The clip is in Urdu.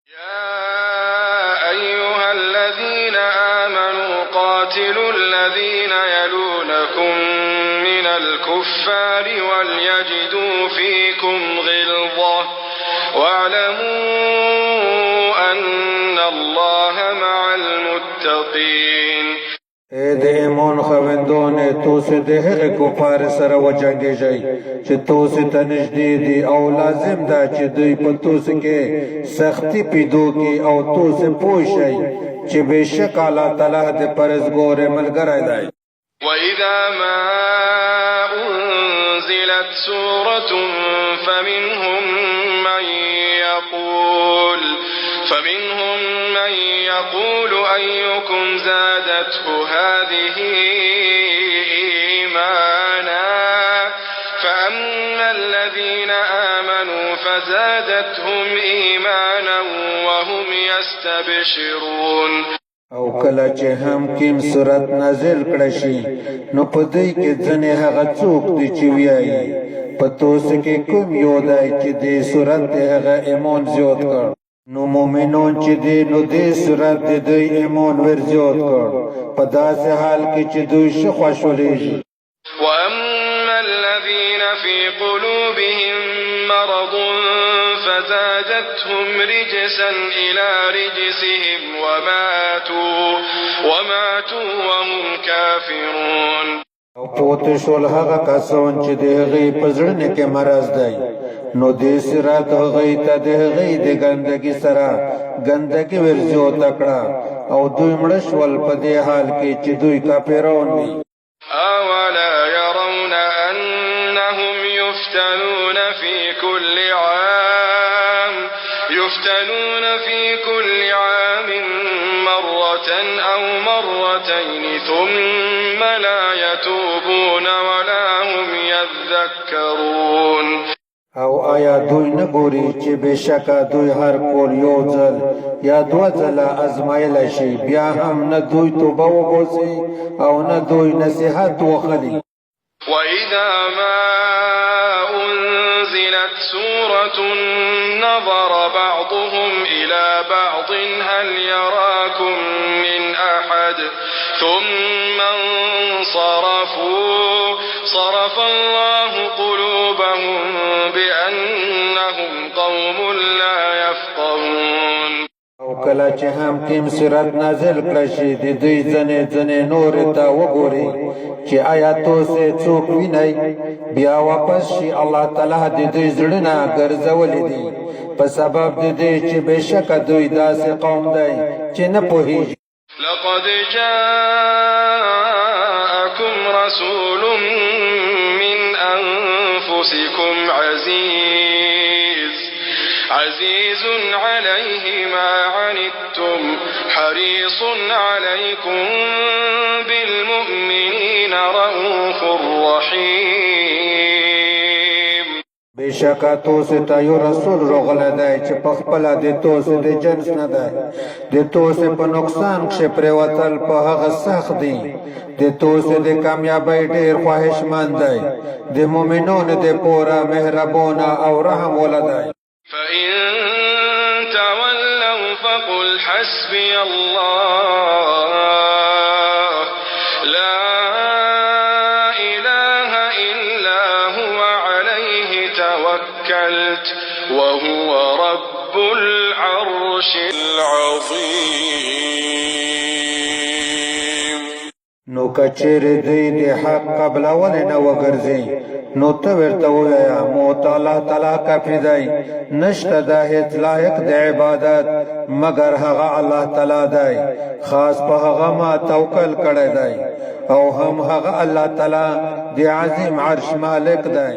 يا أيها الذين آمنوا قاتلوا الذين يلونكم من الكفار وليجدوا فيكم غلظة واعلموا أن الله مع المتقين. اے د ایمان خوندونه تو سه د هغه کفار سره وجنګیږي چې تو سه ته نږدې دي او لازم ده چې دوی په تو سه کې سختی پیدو کې او تو سه پوښي چې بشک الله تعالی د پرزګور ملګری دی. وإذا ما أنزلت سورة فمنهم من يقول أيكم زادته هذه إيمانا فأما الذين آمنوا فزادتهم إيمانا وهم يستبشرون. او کله چې هم کیم صورت نازل کړه شي نو په دې کې ځنې هغه څوک دي چې وایي په توسه کې کوم یو دی چې دې صورت هغه ایمان زیات کړ نو مؤمنون چې دې نو دې صورت دې ایمان ور زیات کړ په داسې حال کې چې دوی ښه خوشحالېږي. وأما الذين في قلوبهم مرض فزادتهم رجسا إلى رجسهم وماتوا وهم كافرون. او پوت شول هغه کسان چې د هغې په زړه کې مرض دی نو دې صراط هغې ته د هغې د ګندګي سره ګندګي ور زیاته کړه او دوی مړه شول په دې حال کې چې دوی کافران دي. أولا يرون أنهم يفتنون في كل عام مرة أو مرتين ثم لا يتوبون ولا هم يذكرون. او آیا دوی نه ګوري چې بشکه دوی هر کول یو ځل یا دوه ځله ازمایل شي بیا هم نه دوی توبه وباسي او نه دوی نصیحت وخلي. وإذا ما أنزلت سورة نظر بعضهم إلى بعض هل يراكم من أحد ثم انصرفوا صرف الله قلوبهم بأنهم قوم لا يفقهون. او کله چې هم کیم صورت نازل کړه شي د دوی ځنې نور ته وګوري چې آیا تاسو څوک وینئ بیا واپس شي الله تعالی د دوی زړونه ګرځولې دي په سبب د دې چې بشک دوی داسې قوم دی چې نه پوهیږي. لقد جاءكم رسول من أنفسكم عزيز عليه ما عنتم حريص عليكم بالمؤمنين رؤوف رحيم. بشکه توسه ته یو رسول راغلی دی چې په خپله د توسه د جنس نه دی د توسه په نقصان کښې پرېوتل په هغه سخت دي د توسه د کامیابۍ ډېر خواهشمند دی د مؤمنانو د پوره مهربانه او رحم والا دی. فإن تولوا فقل حسبي الله لا إله إلا هو عليه توكلت وهو رب العرش العظيم. نو کچېرې دوی د حق قبلولې نه وګرځي نو ته ورته ووایه موت الله تعالی کافي دی نشته دا هیڅ لایق د عبادت مګر هغه الله تعالی دی خاص په هغه ما توکل کړی دی او هم هغه الله تعالی د عظیم عرش مالک دی.